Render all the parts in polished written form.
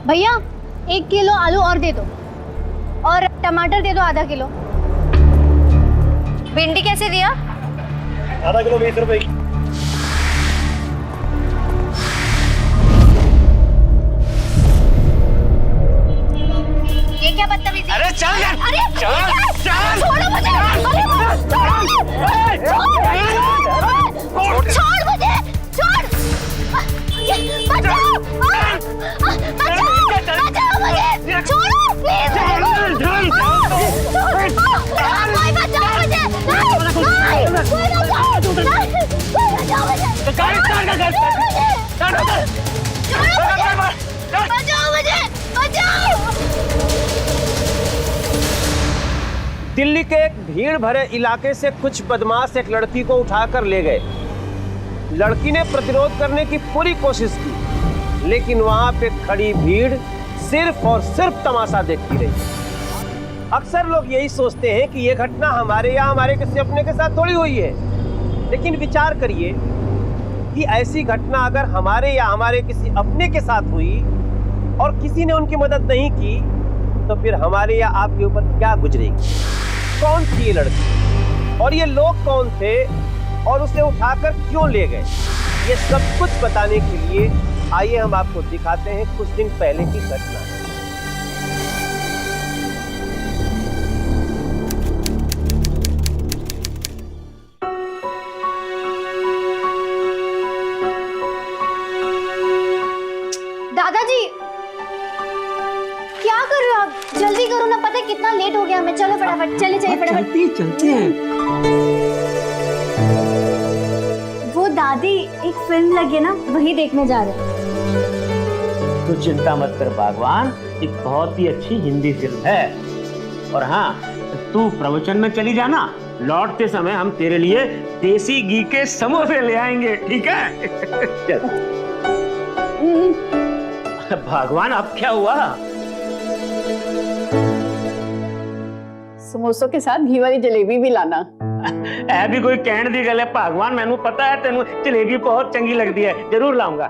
भैया 1 किलो आलू और दे दो, और टमाटर दे दो आधा किलो। भिंडी कैसे दिया? आधा किलो 20 रुपए। ये क्या बदतमीजी? अरे चल यार, अरे चल चल, छोड़ो मुझे। छोड़ मुझे, छोड़। बचाओ, बचाओ मुझे, छोड़ो प्लीज। कोई बचाओ मुझे, कोई बचाओ, कोई बचाओ मुझे। बचाओ मुझे, बचाओ। दिल्ली के एक भीड़ भरे इलाके से कुछ बदमाश एक लड़की को उठाकर ले गए। लड़की ने प्रतिरोध करने की पूरी कोशिश की, लेकिन वहां पे खड़ी भीड़ सिर्फ और सिर्फ तमाशा देखती रही। अक्सर लोग यही सोचते हैं कि यह घटना हमारे या हमारे किसी अपने के साथ थोड़ी हुई है, लेकिन विचार करिए कि ऐसी घटना अगर हमारे या हमारे किसी अपने के साथ हुई और किसी ने उनकी मदद नहीं की, तो फिर हमारे या आपके ऊपर क्या गुजरेगी? कौन थी ये लड़की और ये लोग कौन थे और उसे उठाकर क्यों ले गए? ये सब कुछ बताने के लिए आइए हम आपको दिखाते हैं कुछ दिन पहले की घटना। दादाजी क्या कर रहे हो आप? जल्दी करो ना, पता है कितना लेट हो गया हमें। चलो फटाफट, चलिए चलिए फटाफट। चलते हैं। वो दादी एक फिल्म लगी है ना, वही देखने जा रहे हैं। तू चिंता मत कर भगवान, एक बहुत ही अच्छी हिंदी फिल्म है। और हाँ, तू प्रवचन में चली जाना, लौटते समय हम तेरे लिए देसी घी के समोसे ले आएंगे, ठीक है? चल। भगवान अब क्या हुआ? समोसों के साथ घी वाली जलेबी भी लाना। ऐ भी कोई कहने दी गल है भगवान, मैनू पता है तेनू जलेबी बहुत चंगी लगती है, जरूर लाऊंगा।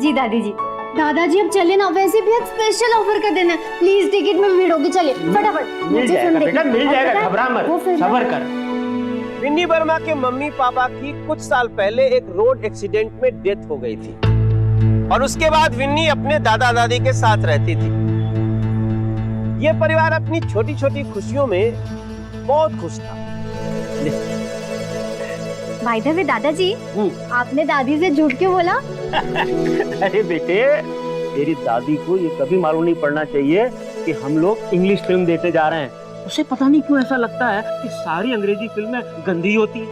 जी दादी जी। दादाजी अब चले ना, वैसे भी आज स्पेशल ऑफर कर देना। प्लीज टिकट में भीड़ होगी, चलिए फटाफट। मिल जाएगा बेटा, मिल जाएगा, घबरा मत, सब्र कर। विन्नी वर्मा के मम्मी पापा की कुछ साल पहले एक रोड एक्सीडेंट में डेथ हो गई थी और उसके बाद विन्नी अपने दादा दादी के साथ रहती थी। ये परिवार अपनी छोटी छोटी खुशियों में बहुत खुश था। बाय द वे दादाजी, आपने दादी से झूठ क्यों बोला? अरे बेटे, तेरी दादी को ये कभी मालूम नहीं पड़ना चाहिए कि हम लोग इंग्लिश फिल्म देखने जा रहे हैं। उसे पता नहीं क्यों ऐसा लगता है कि सारी अंग्रेजी फिल्में गंदी होती हैं।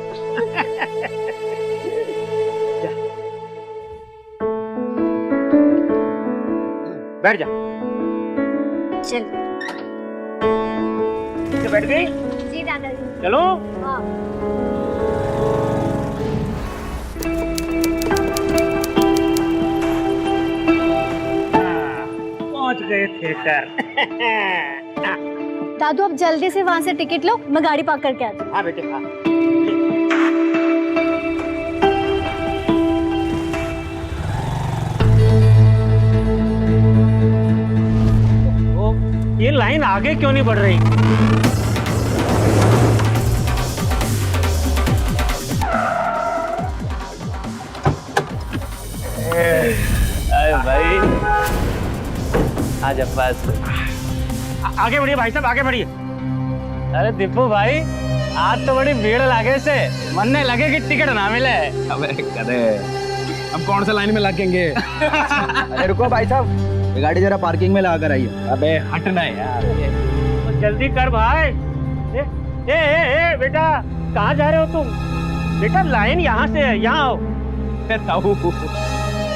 बैठ जा। चल। बैठ गई? जी दादाजी। चलो। हाँ। पहुंच गए थिएटर। दादू अब जल्दी से वहाँ से टिकट लो, मैं गाड़ी पार्क करके आती हूँ। हाँ बेटे, हाँ। ये लाइन आगे क्यों नहीं बढ़ रही? अरे भाई, आजा पास। आगे बढ़िए भाई साहब, आगे बढ़िए। अरे दीपू भाई, आज तो बड़ी भीड़ लागे से मनने लगे कि टिकट ना मिले। अबे कदे, हम कौन सा लाइन में लगेंगे? अरे रुको भाई साहब, ये गाड़ी जरा पार्किंग में लगा कर आइए। अबे हटना यार। तो जल्दी कर भाई। ए बेटा, कहाँ जा रहे हो तुम? बेटा लाइन यहाँ से है, यहाँ आओ। ताऊ,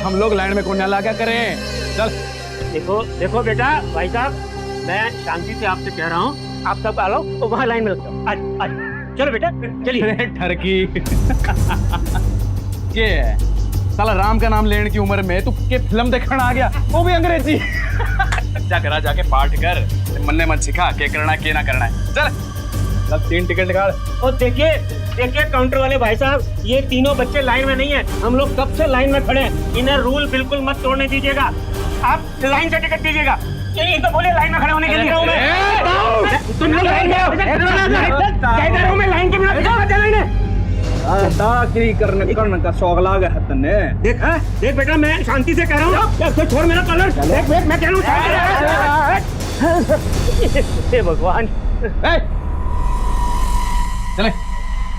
हम लोग लाइन में कौन ना लगा करें? चल। देखो देखो बेटा, भाई साहब मैं शांति से आपसे कह रहा हूँ, आप सब आ लो तो वहाँ लाइन में लग जाओ। आज चलो बेटा, चलिए। ठरकी ये है साला, राम का नाम लेने की उम्र में तू के फिल्म देखने आ गया, वो भी अंग्रेजी। जाके पाठ कर, मन मत सिखा के करना के ना करना है। चल 3 टिकट निकाल। और देखिए काउंटर वाले भाई साहब, ये तीनों बच्चे लाइन में नहीं है, हम लोग कब से लाइन में खड़े हैं। इन्हें रूल बिल्कुल मत तोड़ने दीजिएगा। आप लाइन से टिकट दीजिएगा। ये तो बोले लाइन में खड़े होने के लिए। तुम लोग लाइन में आओ। कहता हूं मैं लाइन के बिना टिकट मत देना। दाखिली करने का शौक लागा है तन्ने। देख बेटा, मैं शांति से कह रहा हूँ। छोड़ मेरा कलर। देख मैं कह रहा हूँ। हे भगवान। चले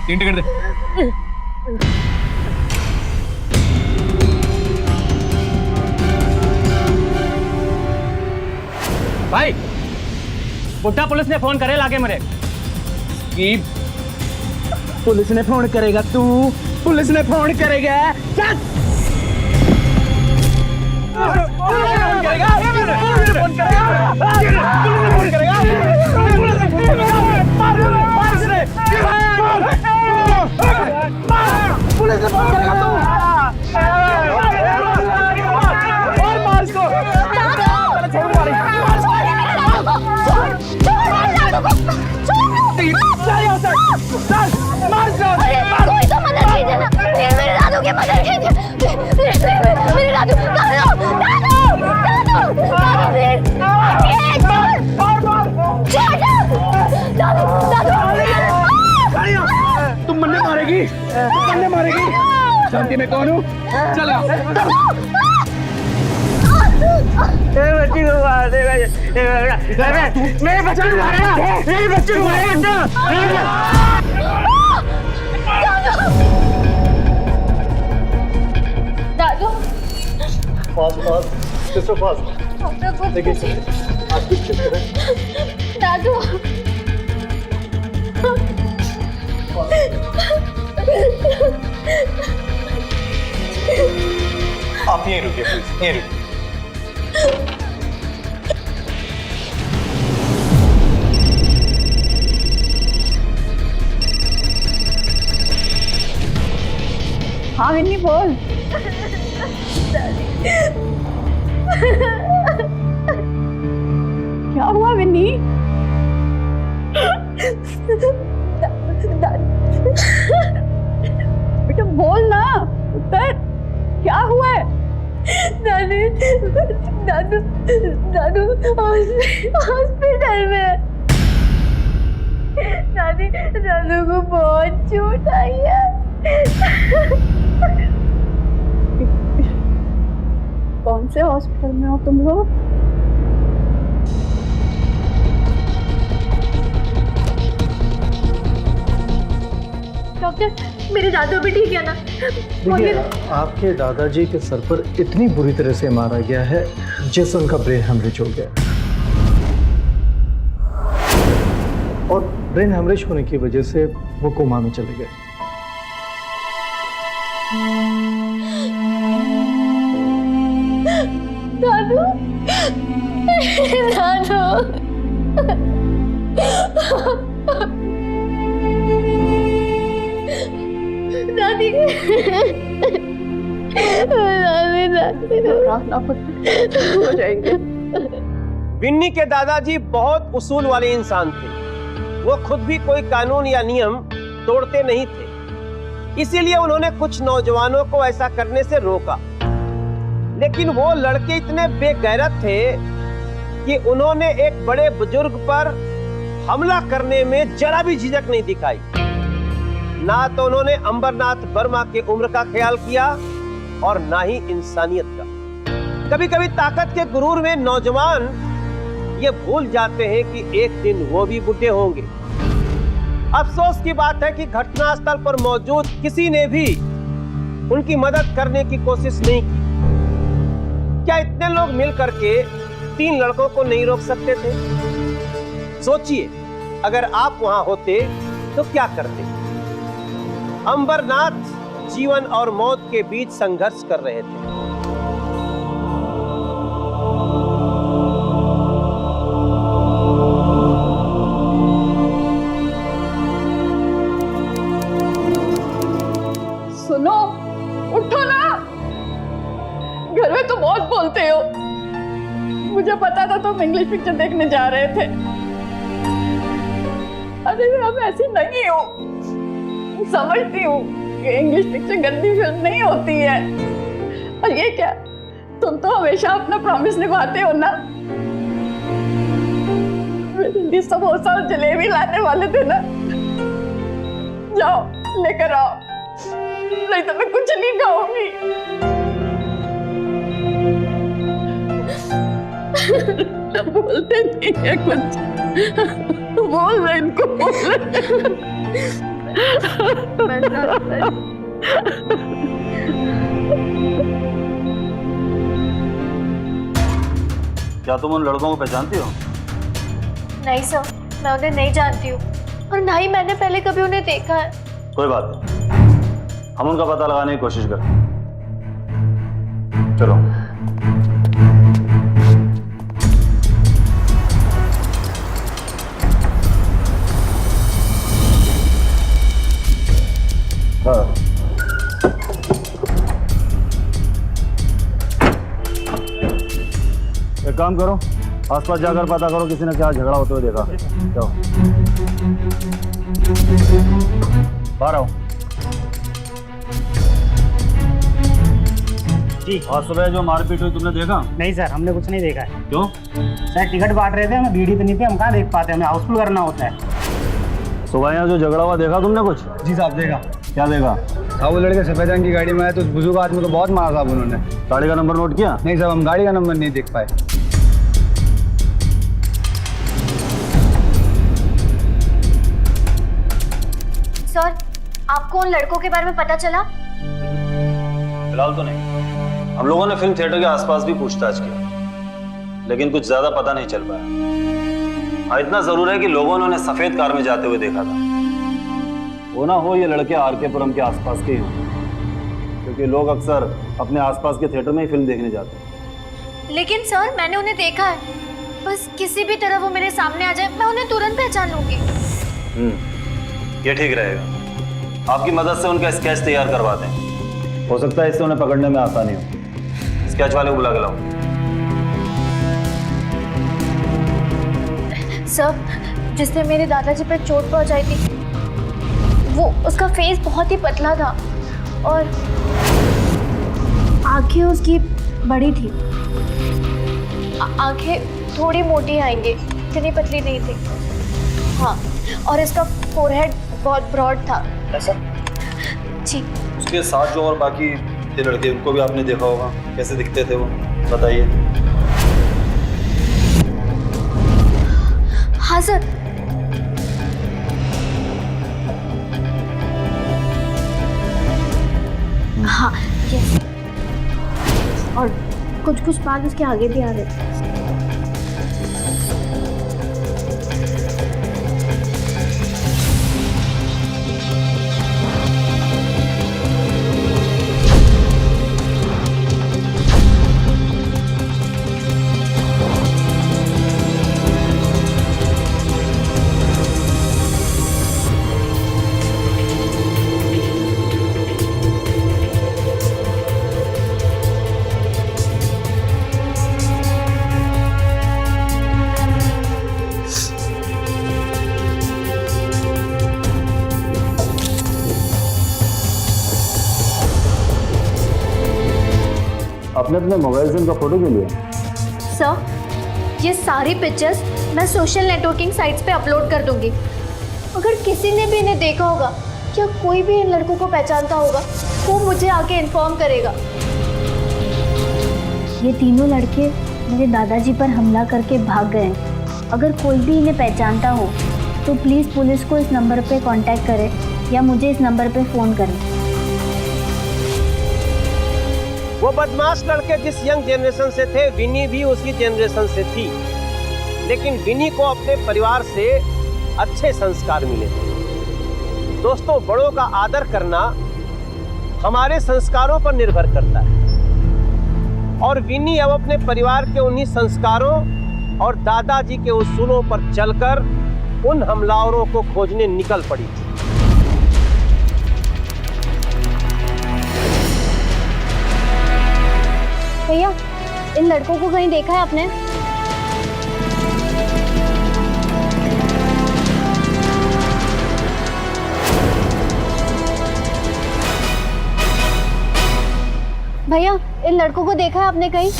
3 टिकट दे। भाई बुड्ढा पुलिस ने फोन करे लाके मेरे कि पुलिस ने फोन करेगा? तू पुलिस ने फोन करेगा? चल कोई तो मदद कीजिए ना, मेरे दादू की मदद कीजिए, मेरे दादू, तुम मन्ने मारेगी, मन्ने मारेगी। शांति में कौन हूँ? चल बच्ची को मार दे। मेरे बच्चे को मारेगा। मेरे बच्चे को मारेगा। दादू दादू आप यहीं रुकिए प्लीज, यहीं रुकिए। हाँ विन्नी बोल। क्या हुआ विन्नी? बेटा बोल ना, उत्तर क्या हुआ है? दादू दादू हॉस्पिटल में। दादू को बहुत चोट आई है। कौन से हॉस्पिटल में हो तुम लोग? डॉक्टर मेरे दादू भी ठीक है ना? देखिए, आपके दादाजी के सर पर इतनी बुरी तरह से मारा गया है जैसे उनका ब्रेन हेमरेज हो गया, और ब्रेन हेमरेज होने की वजह से वो कोमा में चले गए। दादू दादू दादी हो जाएंगे। विन्नी के दादाजी बहुत उसूल वाले इंसान थे। वो खुद भी कोई कानून या नियम तोड़ते नहीं थे, इसीलिए उन्होंने कुछ नौजवानों को ऐसा करने से रोका। लेकिन वो लड़के इतने बेगैरत थे कि उन्होंने एक बड़े बुजुर्ग पर हमला करने में जरा भी झिझक नहीं दिखाई। ना तो उन्होंने अंबरनाथ वर्मा के उम्र का ख्याल किया और ना ही इंसानियत का। कभी कभी ताकत के गुरूर में नौजवान ये भूल जाते हैं कि एक दिन वो भी बुढ़े होंगे। अफसोस की बात है कि घटनास्थल पर मौजूद किसी ने भी उनकी मदद करने की कोशिश नहीं की। क्या इतने लोग मिलकर के 3 लड़कों को नहीं रोक सकते थे? सोचिए, अगर आप वहां होते तो क्या करते? अंबरनाथ जीवन और मौत के बीच संघर्ष कर रहे थे। सुनो, उठो ना। घर में तो बहुत बोलते हो। मुझे पता था तुम इंग्लिश पिक्चर देखने जा रहे थे। अरे हम ऐसी नहीं हो। समझती हूँ कि इंग्लिश पिक्चर गंदी फिल्म नहीं होती है, और ये क्या, तुम तो हमेशा अपना प्रॉमिस निभाते हो ना। मेरे लिए समोसा और जलेबी लाने वाले थे ना। जाओ लेकर आओ, नहीं तो मैं कुछ नहीं खाऊंगी। बोलते नहीं है कुछ, बोल रहे इनको, बोल क्या तुम उन लड़कों को पहचानती हो? नहीं सर, मैं उन्हें नहीं जानती हूँ और ना ही मैंने पहले कभी उन्हें देखा है। कोई बात नहीं, हम उनका पता लगाने की कोशिश करते हैं। चलो। हाँ। एक काम करो, आसपास जाकर पता करो किसी ने क्या झगड़ा होते हुए देखा। जाओ बाहर आओ। जी। आज सुबह जो मारपीट हुई तुमने देखा? नहीं सर, हमने कुछ नहीं देखा है। क्यों? सर टिकट बांट रहे थे, हमें भीड़ इतनी थी, हम कहाँ देख पाते, हमें हाउसफुल करना होता है। सुबह यहाँ जो झगड़ा हुआ देखा तुमने कुछ? जी साहब देखा। क्या देखा? साहब वो लड़के सफेद रंग की गाड़ी में आए तो उस बुजुर्ग आदमी को बहुत मारा साहब उन्होंने। गाड़ी का नंबर नोट किया? नहीं साहब, हम गाड़ी का नंबर नहीं देख पाए। सर, आपको उन लड़कों के बारे में पता चला? फिलहाल तो नहीं। हम लोगों ने फिल्म थिएटर के आसपास भी पूछताछ की, लेकिन कुछ ज्यादा पता नहीं चल पाया। हाँ, इतना जरूर है कि लोगों ने उन्हें सफेद कार में जाते हुए देखा था। वो ना हो ये लड़के आरकेपुरम के आसपास के ही हों, क्योंकि लोग अक्सर अपने आसपास के थिएटर में ही फिल्म देखने जाते हैं। लेकिन सर, मैंने उन्हें देखा है। बस किसी भी तरह वो मेरे सामने आ जाए, मैं उन्हें तुरंत पहचान लूंगी। ये ठीक रहेगा। आपकी मदद से उनका स्केच तैयार करवा दें। हो सकता है इससे उन्हें पकड़ने में आसानी हो। स्केच वाले को बुला के लाओ। सर, जिसने मेरे दादाजी पे चोट पहुंचाई थी, वो उसका फेस बहुत ही पतला था और आंखें उसकी बड़ी थी। आंखें थोड़ी मोटी आएंगी, इतनी पतली नहीं थी। हाँ, और इसका फोरहेड बहुत ब्रॉड था। ऐसा? जी। उसके साथ जो और बाकी थे लड़के, उनको भी आपने देखा होगा। कैसे दिखते थे वो, बताइए। हाँ सर। हाँ, यस। और कुछ कुछ बात उसके आगे भी आ रहे थे। आपने अपने मोबाइल से उनका फोटो क्यों लिया? सर, ये सारी पिक्चर्स मैं सोशल नेटवर्किंग साइट्स पे अपलोड कर दूंगी। अगर किसी ने भी इन्हें देखा होगा, क्या कोई भी इन लड़कों को पहचानता होगा, वो मुझे आके इन्फॉर्म करेगा। ये तीनों लड़के मेरे दादाजी पर हमला करके भाग गए हैं। अगर कोई भी इन्हें पहचानता हो तो प्लीज़ पुलिस को इस नंबर पे कांटेक्ट करें या मुझे इस नंबर पे फ़ोन करें। वो बदमाश लड़के जिस यंग जनरेशन से थे, विनी भी उसी जनरेशन से थी। लेकिन विनी को अपने परिवार से अच्छे संस्कार मिले। दोस्तों, बड़ों का आदर करना हमारे संस्कारों पर निर्भर करता है और विनी अब अपने परिवार के उन्हीं संस्कारों और दादाजी के उसूलों पर चलकर उन हमलावरों को खोजने निकल पड़ी थी। भैया, इन लड़कों को कहीं देखा है आपने? भैया इन लड़कों को देखा है आपने कहीं?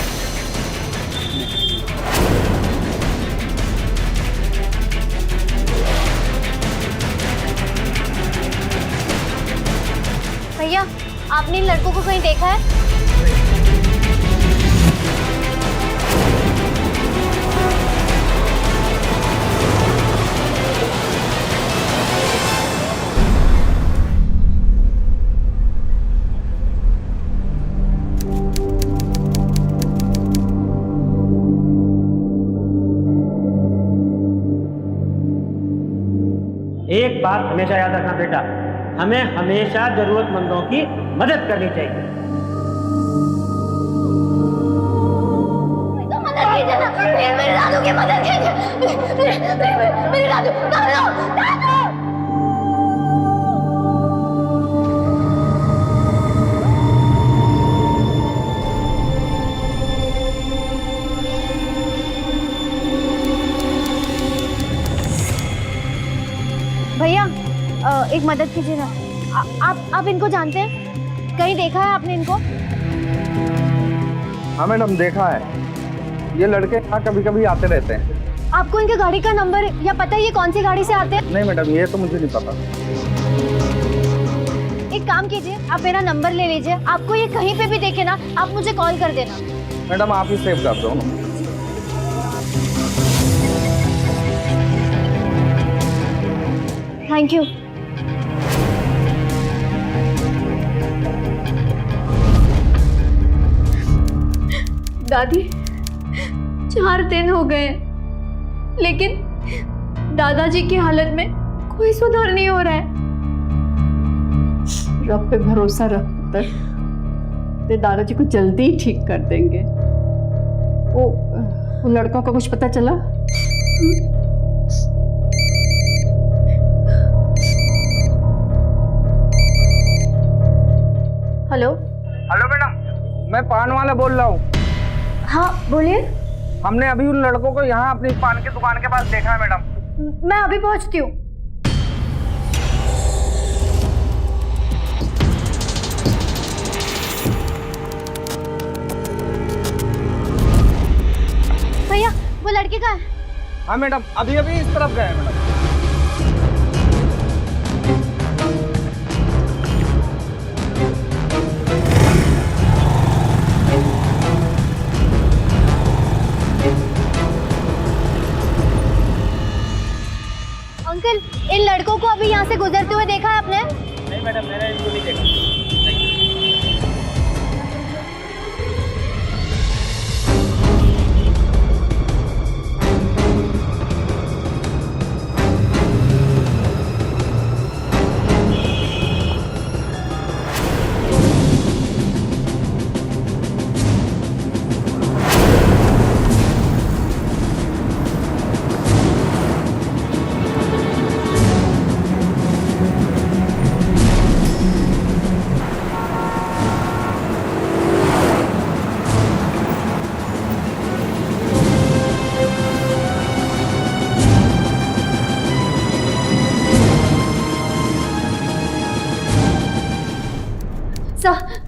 भैया आपने इन लड़कों को कहीं देखा है? एक बात हमेशा याद रखना बेटा, हमें हमेशा जरूरतमंदों की मदद करनी चाहिए। मदद कीजिए ना, मेरे दादू की मदद कीजिए, मेरे दादू। भैया एक मदद कीजिए ना, आप इनको जानते हैं? कहीं देखा है आपने इनको? हाँ मैडम, देखा है। ये लड़के यहाँ कभी कभी आते रहते हैं। आपको इनके गाड़ी का नंबर या पता है ये कौन सी गाड़ी से आते हैं? नहीं मैडम, ये तो मुझे नहीं पता। एक काम कीजिए, आप मेरा नंबर ले लीजिए, आपको ये कहीं पे भी देखे ना आप मुझे कॉल कर देना। मैडम आप ही सेव कर दो ना। Thank you. दादी 4 दिन हो गए लेकिन दादाजी की हालत में कोई सुधार नहीं हो रहा है। रब पे भरोसा रख पुत्र, ते दादाजी को जल्दी ही ठीक कर देंगे। वो लड़कों का कुछ पता चला? हेलो हेलो मैडम, मैं पान वाला बोल रहा हूँ। हाँ बोलिए। हमने अभी उन लड़कों को यहाँ अपनी पान की दुकान के पास देखा है मैडम। मैं अभी पहुंचती हूँ। भैया वो लड़के कहाँ है? हाँ मैडम, अभी अभी इस तरफ गए मैडम। अंकल इन लड़कों को अभी यहाँ से गुजरते हुए देखा है आपने? नहीं मैडम, मैंने इनको नहीं देखा।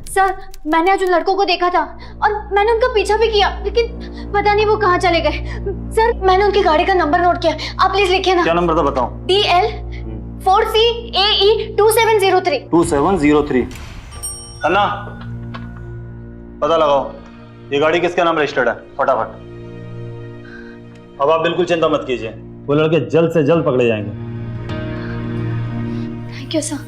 सर मैंने आज उन लड़कों को देखा था और मैंने उनका पीछा भी किया लेकिन पता नहीं वो कहाँ चले गए। सर मैंने उनकी गाड़ी का नंबर नोट किया, आप प्लीज लिखिए ना। क्या नंबर था बताओ? DL 4CAE 2703। 2703। अन्ना पता लगाओ ये गाड़ी किसके नाम रजिस्टर्ड है, फटाफट। अब आप बिल्कुल चिंता मत कीजिए, वो लड़के जल्द से जल्द पकड़े जाएंगे। Thank you sir.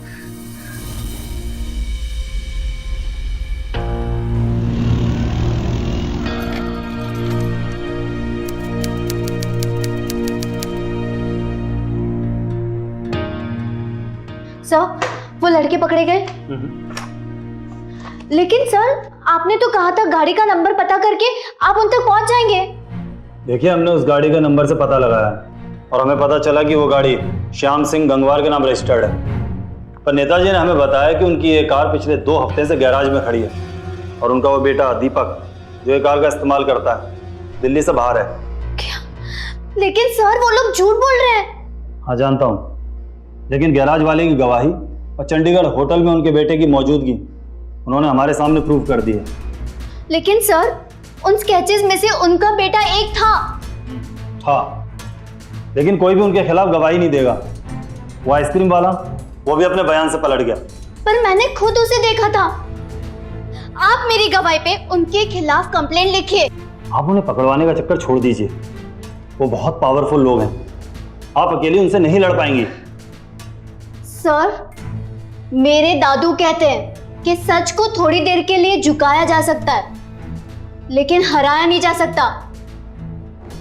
सर वो लड़के पकड़े गए लेकिन सर आपने तो कहा था गाड़ी का नंबर पता करके आप उन तक पहुंच जाएंगे। देखिए हमने उस गाड़ी का नंबर से पता लगाया और हमें पता चला कि वो गाड़ी श्याम सिंह गंगवार के नाम रजिस्टर्ड है। पर नेताजी ने हमें बताया कि उनकी ये कार पिछले 2 हफ्ते से गैराज में खड़ी है और उनका वो बेटा दीपक जो ये कार का इस्तेमाल करता है दिल्ली से बाहर है। क्या? लेकिन सर वो लोग झूठ बोल रहे हैं। हाँ जानता हूँ, लेकिन गैराज वाले की गवाही और चंडीगढ़ होटल में उनके बेटे की मौजूदगी उन्होंने हमारे सामने प्रूव कर दिए। लेकिन सर, उन स्केचेस में से उनका बेटा एक था। हाँ, लेकिन कोई भी उनके खिलाफ गवाही नहीं देगा। वो आइसक्रीम वाला, वो भी अपने बयान से पलट गया। पर मैंने खुद उसे देखा था। आप मेरी गवाही पे उनके खिलाफ कंप्लेंट लिखिए। आप उन्हें पकड़वाने का चक्कर छोड़ दीजिए, वो बहुत पावरफुल लोग हैं, आप अकेले उनसे नहीं लड़ पाएंगी। सर, मेरे दादू कहते हैं कि सच को थोड़ी देर के लिए झुकाया जा सकता है, लेकिन हराया नहीं जा सकता।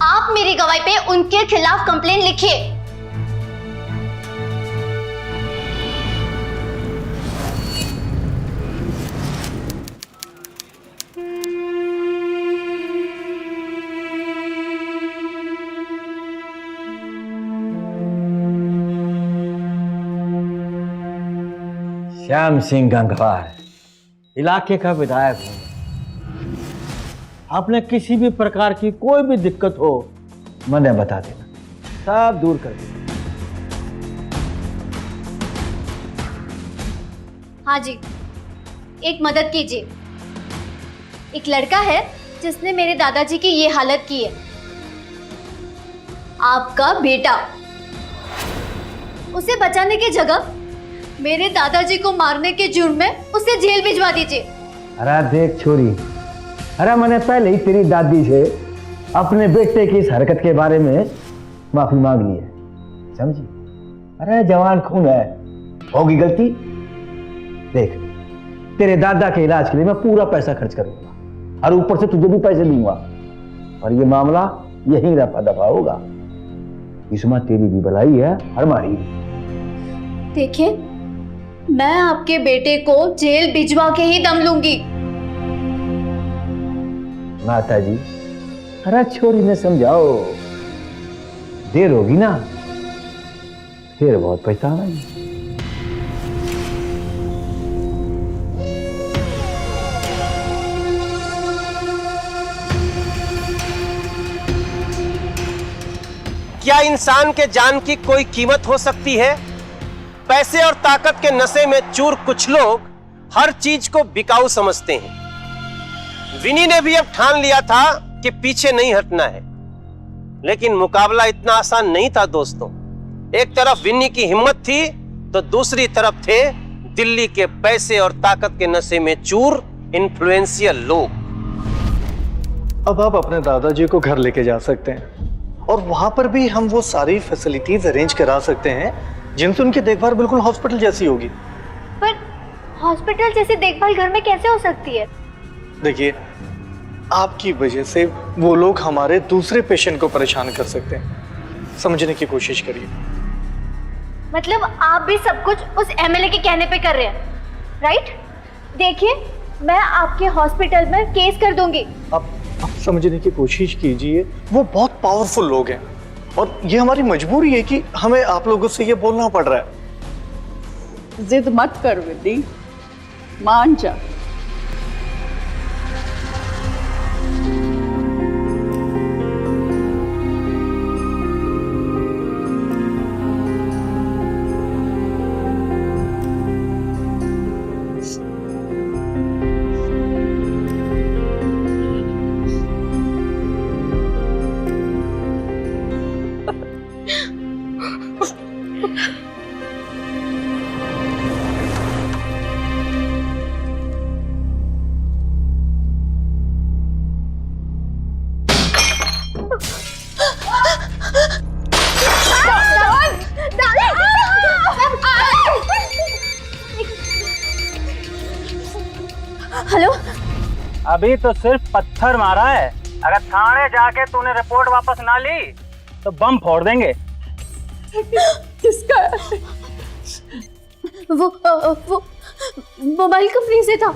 आप मेरी गवाही पे उनके खिलाफ कंप्लेंट लिखिए। श्याम सिंह गंगवार इलाके का विधायक हूं। आपने किसी भी प्रकार की कोई भी दिक्कत हो, मैंने बता देना, सब दूर कर देना। हाँ जी, एक मदद कीजिए। एक लड़का है जिसने मेरे दादाजी की ये हालत की है। आपका बेटा। उसे बचाने की जगह मेरे दादाजी को मारने के जुर्म में उसे जेल भिजवा दीजिए। अरे देख छोरी, अरे मैंने पहले ही तेरी दादी से अपने बेटे की इस हरकत के बारे में माफी मांग ली है, समझी? अरे जवान खून है, होगी गलती। देख, तेरे दादा के इलाज के लिए मैं पूरा पैसा खर्च करूंगा और ऊपर से तुझे भी पैसे दूंगा, और ये मामला यहीं रफा दफा होगा। इसमें तेरी भी भलाई है और हमारी भी। देखिए, मैं आपके बेटे को जेल भिजवा के ही दम लूंगी। माता जी, अरे छोरी ने समझाओ, देर होगी ना फिर बहुत पछताना है। क्या इंसान के जान की कोई कीमत हो सकती है? पैसे और ताकत के नशे में चूर कुछ लोग हर चीज को बिकाऊ समझते हैं। विनी ने भी अब ठान लिया था कि पीछे नहीं हटना है, लेकिन मुकाबला इतना आसान नहीं था दोस्तों। एक तरफ विनी की हिम्मत थी तो दूसरी तरफ थे दिल्ली के पैसे और ताकत के नशे में चूर इन्फ्लुएंशियल लोग। अब आप अपने दादाजी को घर लेके जा सकते हैं और वहां पर भी हम वो सारी फैसिलिटीज अरेंज करा सकते हैं जिनसे उनकी देखभाल बिल्कुल हॉस्पिटल जैसी होगी। पर हॉस्पिटल जैसी देखभाल घर में कैसे हो सकती है? देखिए, आपकी वजह से वो लोग हमारे दूसरे पेशेंट को परेशान कर सकते हैं, समझने की कोशिश करिए। मतलब आप भी सब कुछ उस एमएलए के कहने पे कर रहे हैं, राइट? देखिए, मैं आपके हॉस्पिटल में केस कर दूंगी। आप समझने की कोशिश कीजिए, वो बहुत पावरफुल लोग हैं और ये हमारी मजबूरी है कि हमें आप लोगों से ये बोलना पड़ रहा है। जिद मत कर विधि, मान जा। हेलो, अभी तो सिर्फ पत्थर मारा है, अगर थाने जाके तूने रिपोर्ट वापस ना ली तो बम फोड़ देंगे। किसका? वो मोबाइल कंपनी से था।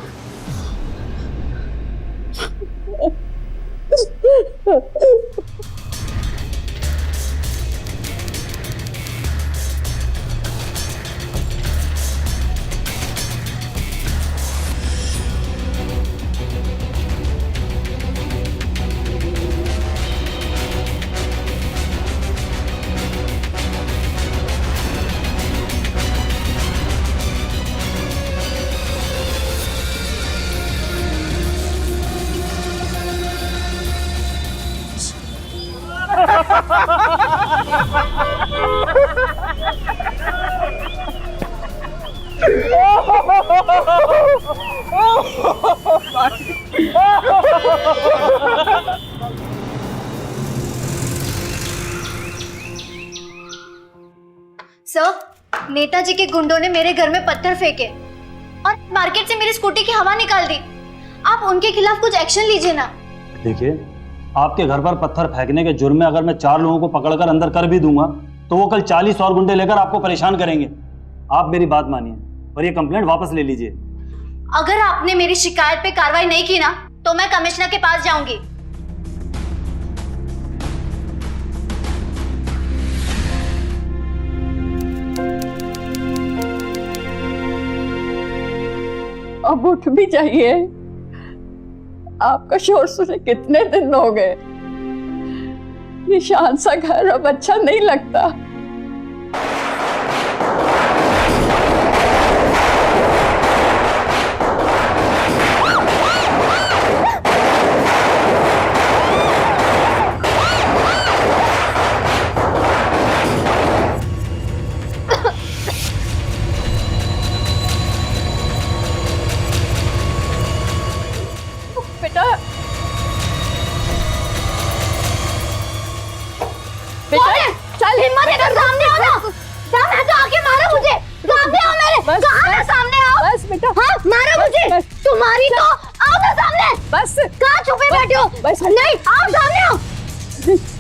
सर, नेताजी के गुंडों ने मेरे घर में पत्थर फेंके और मार्केट से मेरी स्कूटी की हवा निकाल दी। आप उनके खिलाफ कुछ एक्शन लीजिए ना। देखिए, आपके घर पर पत्थर फेंकने के जुर्म में अगर मैं 4 लोगों को पकड़कर अंदर कर भी दूंगा तो वो कल 40 और गुंडे लेकर आपको परेशान करेंगे। आप मेरी बात मानिए और ये कंप्लेंट वापस ले लीजिए। अगर आपने मेरी शिकायत पे कार्रवाई नहीं की ना तो मैं कमिश्नर के पास जाऊंगी। अब उठ भी जाइए, आपका शोर सुने कितने दिन हो गए। ये शांत सा घर अब अच्छा नहीं लगता। चल हिम्मत है तो सामने आओ ना। सामने तो आके मारो मुझे। सामने आओ मेरे। कहाँ है सामने आओ। बस बेटा। हाँ मारो मुझे। तुम्हारी तो आओ ना सामने। बस कहाँ छुपे बैठे हो। बस नहीं आओ सामने आओ।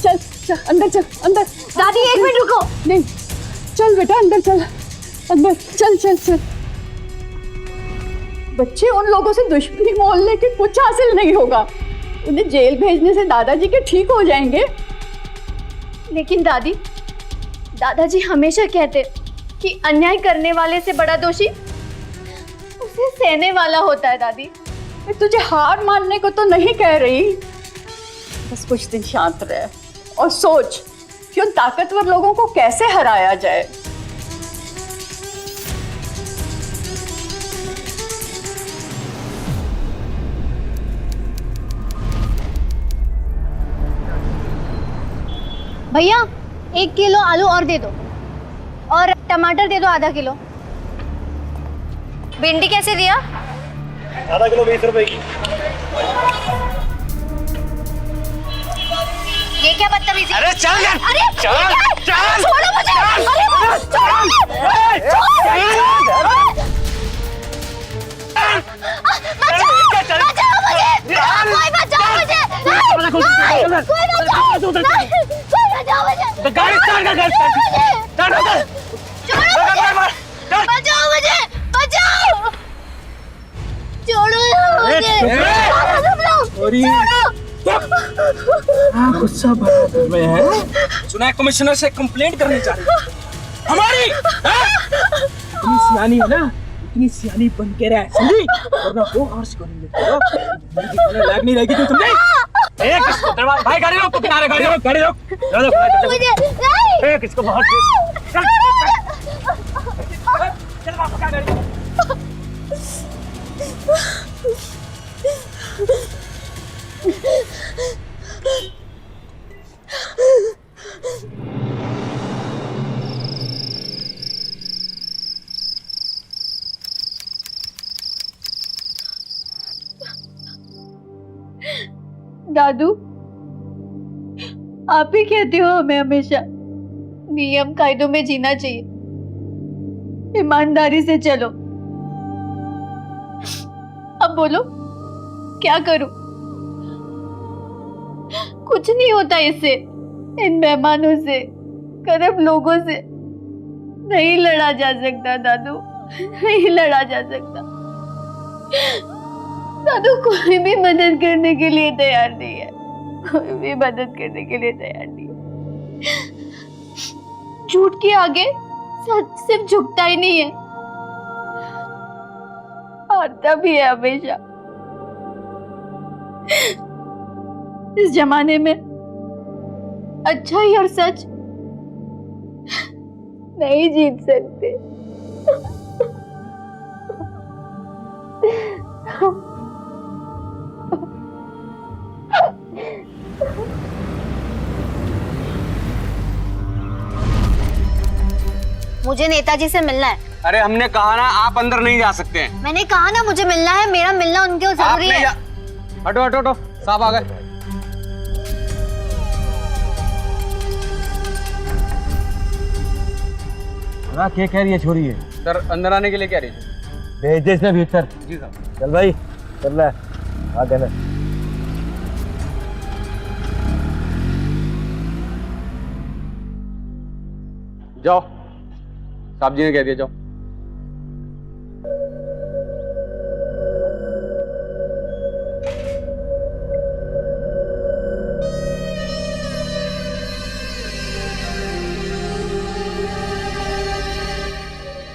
चल चल अंदर चल अंदर। दादी 1 मिनट रुको। नहीं चल बेटा अंदर चल अंदर चल चल चल। बच्चे उन लोगों से दुश्मनी मोल लेके कुछ हासिल नहीं होगा। उन्हें जेल भेजने से दादाजी के ठीक हो जाएंगे। लेकिन दादाजी हमेशा कहते कि अन्याय करने वाले से बड़ा दोषी उसे सहने वाला होता है। दादी मैं तुझे हार मानने को तो नहीं कह रही, बस कुछ दिन शांत रह और सोच कि उन ताकतवर लोगों को कैसे हराया जाए। भैया 1 किलो आलू और दे दो और टमाटर दे दो आधा किलो। भिंडी कैसे दिया? आधा किलो 20 रुपए की। ये क्या बदतमीजी? अरे चल यार। अरे चल चल छोड़ो मुझे। अरे बचाओ मुझे। कोई बचाओ मुझे। कोई बचाओ मुझे। गाड़ी स्टार्ट कर। बचाओ मुझे। बचाओ। छोड़ो मुझे। गुस्सा बड़ा में है। सुना है कमिश्नर से कंप्लेंट करनी चाह रही है हमारी। इतनी सियानी है ना, इतनी सियानी बन के रह समझी, वरना वो हर्ष करेंगे। लायक नहीं रहेगी तू, समझे? भाई गाड़ी रोक, किनारे गाड़ी रोक, गाड़ी रोक। मुझे किसको बहुत चल चल वापस आ गाड़ी। दादू आप ही कहते हो हमें हमेशा नियम कायदों में जीना चाहिए, ईमानदारी से चलो। अब बोलो क्या करूं? कुछ नहीं होता इससे। इन मेहमानों से, करम लोगों से नहीं लड़ा जा सकता दादू, नहीं लड़ा जा सकता। दादू कोई भी मदद करने के लिए तैयार नहीं है, कोई भी मदद करने के लिए तैयार नहीं है। झूठ के आगे सच सिर्फ झुकता ही नहीं है, हारता भी है हमेशा। इस जमाने में अच्छाई और सच नहीं जीत सकते। मुझे नेताजी से मिलना है। अरे हमने कहा ना आप अंदर नहीं जा सकते हैं। मैंने कहा ना मुझे मिलना है, मेरा मिलना उनके जरूरी है। हटो हटो हटो, साहब आ गए। हाँ क्या कह रही है छोरी है? सर अंदर आने के लिए कह रही है। भेज दे इसने भीतर। जी साहब। चल भाई चल रहा है, हाँ कहना। जाओ, साहब जी ने कह दिया, जाओ।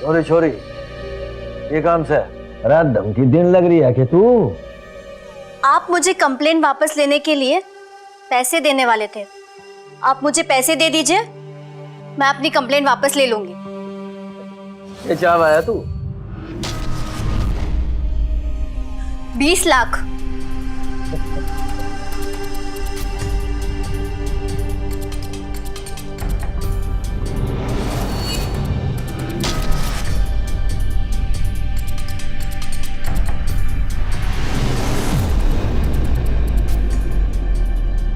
छोरी छोरी ये काम से रात धमकी देने लग रही है कि तू? आप मुझे कंप्लेन वापस लेने के लिए पैसे देने वाले थे। आप मुझे पैसे दे दीजिए, मैं अपनी कंप्लेन वापस ले लूंगी। ये चाह आया तू? 20 लाख।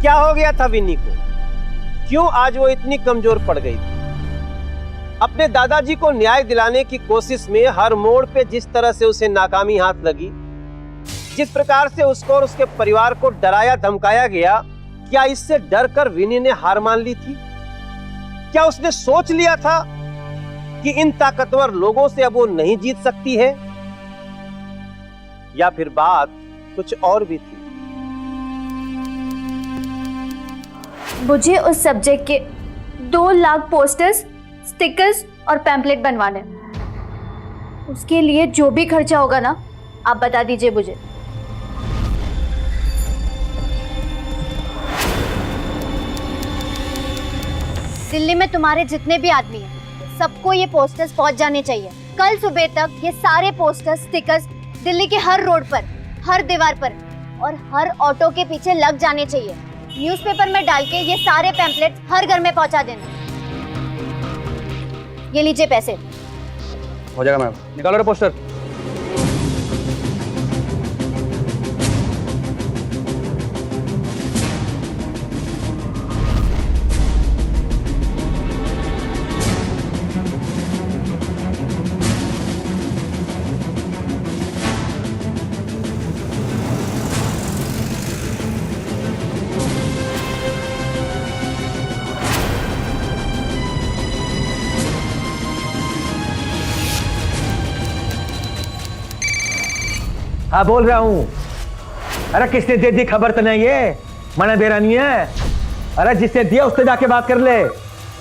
क्या हो गया था विन्नी को? क्यों आज वो इतनी कमजोर पड़ गई थी? अपने दादाजी को न्याय दिलाने की कोशिश में हर मोड़ पे जिस तरह से उसे नाकामी हाथ लगी, जिस प्रकार से उसको और उसके परिवार को डराया धमकाया गया, क्या इससे डर कर विनी ने हार मान ली थी? क्या उसने सोच लिया था कि इन ताकतवर लोगों से अब वो नहीं जीत सकती है? या फिर बात कुछ और भी थी? मुझे उस सब्जेक्ट के 2 लाख पोस्टर्स, स्टिकर्स और पैम्पलेट बनवाने। उसके लिए जो भी खर्चा होगा ना, आप बता दीजिए मुझे। दिल्ली में तुम्हारे जितने भी आदमी हैं, सबको ये पोस्टर्स पहुंच जाने चाहिए। कल सुबह तक ये सारे पोस्टर्स, स्टिकर्स दिल्ली के हर रोड पर, हर दीवार पर और हर ऑटो के पीछे लग जाने चाहिए। न्यूज़पेपर में डाल के ये सारे पैम्पलेट हर घर में पहुंचा देना। ये लीजिए पैसे। हो जाएगा मैम, निकालो रे पोस्टर। हाँ बोल रहा हूँ। अरे किसने दे दी खबर? तो नहीं ये मना बेरा नहीं है। अरे जिसने दिया उससे जाके बात कर ले।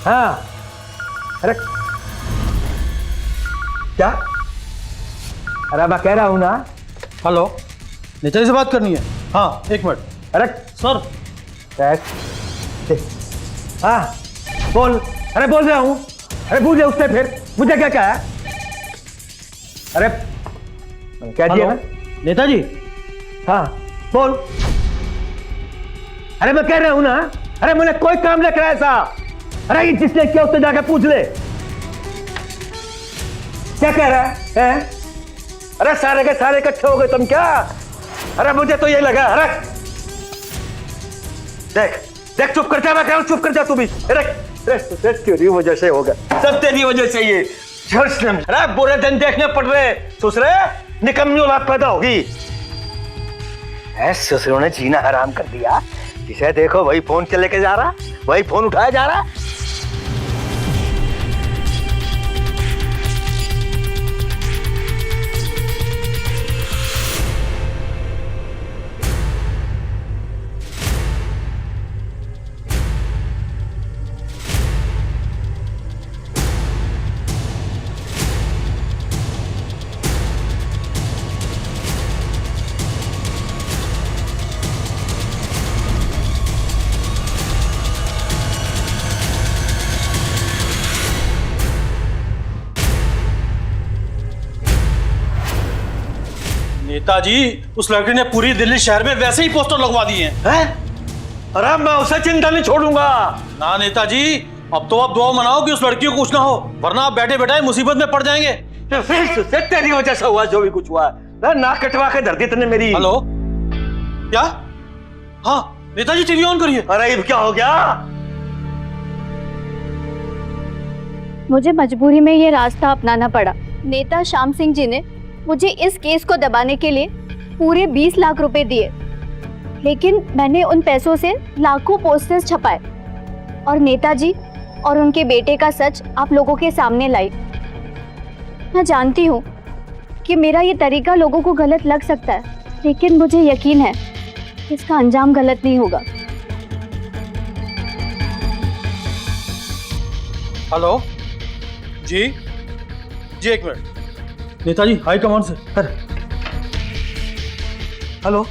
हाँ अरे क्या? अरे मैं कह रहा हूँ ना। हेलो, नेताजी से बात करनी है? हाँ 1 मिनट। अरे सर। हाँ बोल। अरे बोल रहा हूँ। अरे पूछे उसने फिर मुझे क्या कहा? अरे क्या दिया ना? नेताजी। हाँ बोल। अरे मैं कह रहा हूं ना। अरे मैंने कोई काम नहीं करा ऐसा। अरे ये जिसने किया उससे जाकर पूछ ले। क्या कह रहा है? अरे सारे के सारे इकट्ठे हो गए तुम क्या? अरे मुझे तो ये लगा। अरे देख देख, चुप कर जा। मैं कह रहा हूं चुप कर जा तू भी। अरे तेरी वजह से होगा सब, तेरी वजह से ये। अरे बुरे दिन देखने पड़ रहे। ससुरे निकम्मी औलाद पैदा होगी। ससुरों ने जीना हराम कर दिया। जिसे देखो वही फोन के लेके जा रहा, वही फोन उठाया जा रहा। नेताजी, उस लड़के ने पूरी दिल्ली शहर में वैसे ही पोस्टर लगवा दिए हैं। अरे मैं उसे चिंता नहीं छोड़ूंगा। ना नेताजी, अब तो आप दुआ मनाओ कि उस लड़की को कुछ ना हो, वरना आप बैठे बैठे मुसीबत में पड़ जाएंगे। तो फिर तेरी वजह से हुआ जो भी कुछ हुआ। नाक कटवा के धर दी तूने मेरी। हेलो, क्या? हाँ नेताजी, टीवी ऑन करिए। अरे ये क्या हो गया? मुझे मजबूरी में ये रास्ता अपनाना पड़ा। नेता श्याम सिंह जी ने मुझे इस केस को दबाने के लिए पूरे 20 लाख रुपए दिए, लेकिन मैंने उन पैसों से लाखों पोस्टर्स छपाए और नेताजी और उनके बेटे का सच आप लोगों के सामने लाई। मैं जानती हूँ कि मेरा ये तरीका लोगों को गलत लग सकता है, लेकिन मुझे यकीन है कि इसका अंजाम गलत नहीं होगा। हेलो जी, एक मिनट। नेताजी हाई कमांड से। हेलो,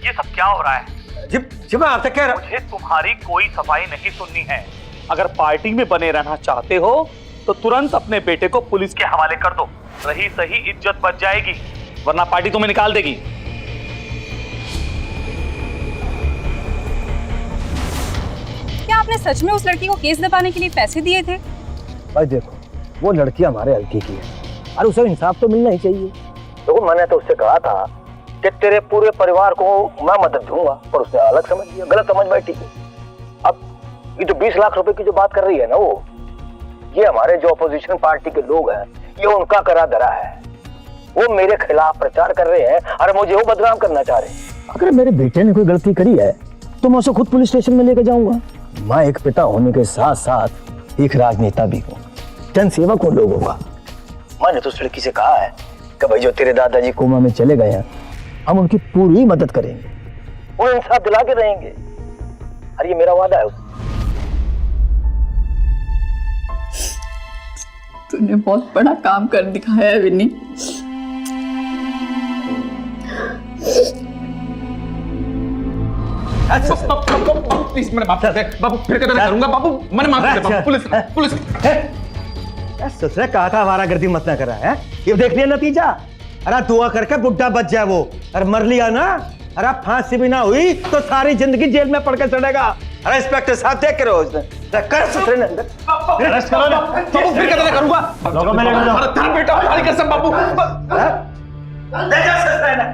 ये सब क्या हो रहा है? जी मैं आपसे कह रहा हूँ, मुझे तुम्हारी कोई सफाई नहीं सुननी है। अगर पार्टी में बने रहना चाहते हो तो तुरंत अपने बेटे को पुलिस के हवाले कर दो। रही सही इज्जत बच जाएगी, वरना पार्टी तुम्हें निकाल देगी। क्या आपने सच में उस लड़की को केस दबाने के लिए पैसे दिए थे? भाई देखो, वो लड़की हमारे हल्के की है और उसे इंसाफ तो मिलना ही चाहिए। देखो मैंने तो उससे कहा था कि तेरे पूरे परिवार को मैं मदद दूंगा, पर उसने अलग समझ लिया, गलत समझ बैठी। अब ये जो 20 लाख रुपए की जो बात कर रही है ना, वो ये हमारे जो अपोजिशन पार्टी के लोग हैं, ये उनका करा धरा है। वो मेरे खिलाफ प्रचार कर रहे हैं और मुझे वो बदनाम करना चाह रहे हैं। अगर मेरे बेटे ने कोई गलती करी है तो मैं उसे खुद पुलिस स्टेशन में लेकर जाऊंगा। मैं एक पिता होने के साथ साथ एक राजनेता भी हूँ, जनसेवक हूँ लोगों का। मैंने तो उस लड़की से कहा है कि भाई जो तेरे दादाजी कोमा में चले गए हैं, हम उनकी पूरी मदद करेंगे, वो इंसाफ दिला के रहेंगे। अरे ये मेरा वादा है। तूने बहुत बड़ा काम कर दिखाया है विन्नी। प्लीज मैंने माफ कर दे बाबू, फिर कदर करूंगा बाबू, मैंने माफ कर दे बाबू। पुलिस ससुरे कहा था हमारा गर्दी मत ना करा है। ये देख लिया नतीजा। अरे दुआ करके बुढ़ा बच जाए वो, अरे मर लिया ना, अरे फांसी भी ना हुई तो सारी जिंदगी जेल में पड़ के चढ़ेगा। अरे इंस्पेक्टर साहब देख रहे हो उसने कर ससुरे ने अंदर अरेस्ट करो ना बाबू, फिर कदर करूंगा। लोगों में ले जाओ। अरे तेरा बेटा हमारी कसम बाबू। ले जा ससुरे ने।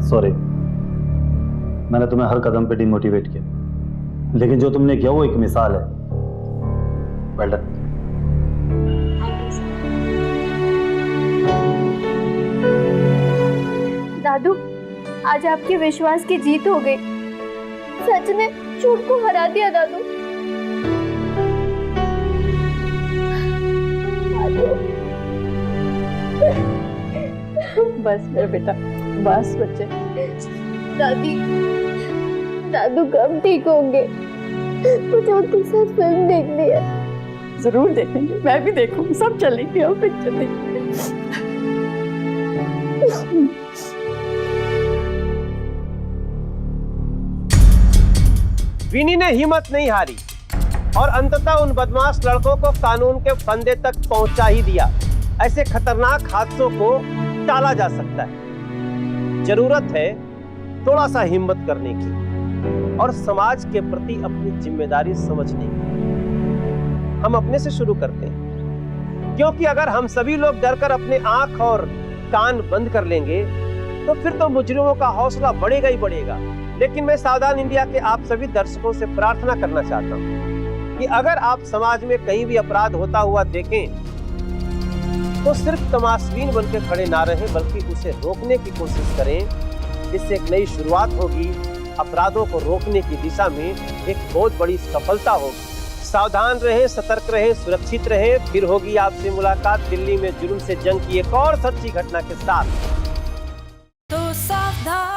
सॉरी, मैंने तुम्हें हर कदम पे डिमोटिवेट किया, लेकिन जो तुमने किया वो एक मिसाल है। Well done. दादू, आज आपके विश्वास की जीत हो गई। सच ने झूठ को हरा दिया दादू। बस मेरे बेटा, बस बच्चे। दादी, दादू कब ठीक होंगे? मुझे उनके साथ फिल्म देखनी है। जरूर देखेंगे, मैं भी देखूंगी, सब चलेंगे और पिक्चर देखेंगे। विनी ने हिम्मत नहीं हारी और अंततः उन बदमाश लड़कों को कानून के फंदे तक पहुंचा ही दिया। ऐसे खतरनाक हादसों को टाला जा सकता है। जरूरत है थोड़ा सा हिम्मत करने की और समाज के प्रति अपनी जिम्मेदारी समझने की। हम अपने से शुरू करते हैं, क्योंकि अगर हम सभी लोग डरकर अपने आंख और कान बंद कर लेंगे तो फिर तो मुजरिमों का हौसला बढ़ेगा ही बढ़ेगा। लेकिन मैं सावधान इंडिया के आप सभी दर्शकों से प्रार्थना करना चाहता हूं कि अगर आप समाज में कहीं भी अपराध होता हुआ देखें तो सिर्फ तमाशबीन बनकर खड़े ना रहें, बल्कि उसे रोकने की कोशिश करें। इससे एक नई शुरुआत होगी, अपराधों को रोकने की दिशा में एक बहुत बड़ी सफलता होगी। सावधान रहें, सतर्क रहें, सुरक्षित रहें। फिर होगी आपसे मुलाकात दिल्ली में जुर्म से जंग की एक और सच्ची घटना के साथ। तो सावधान।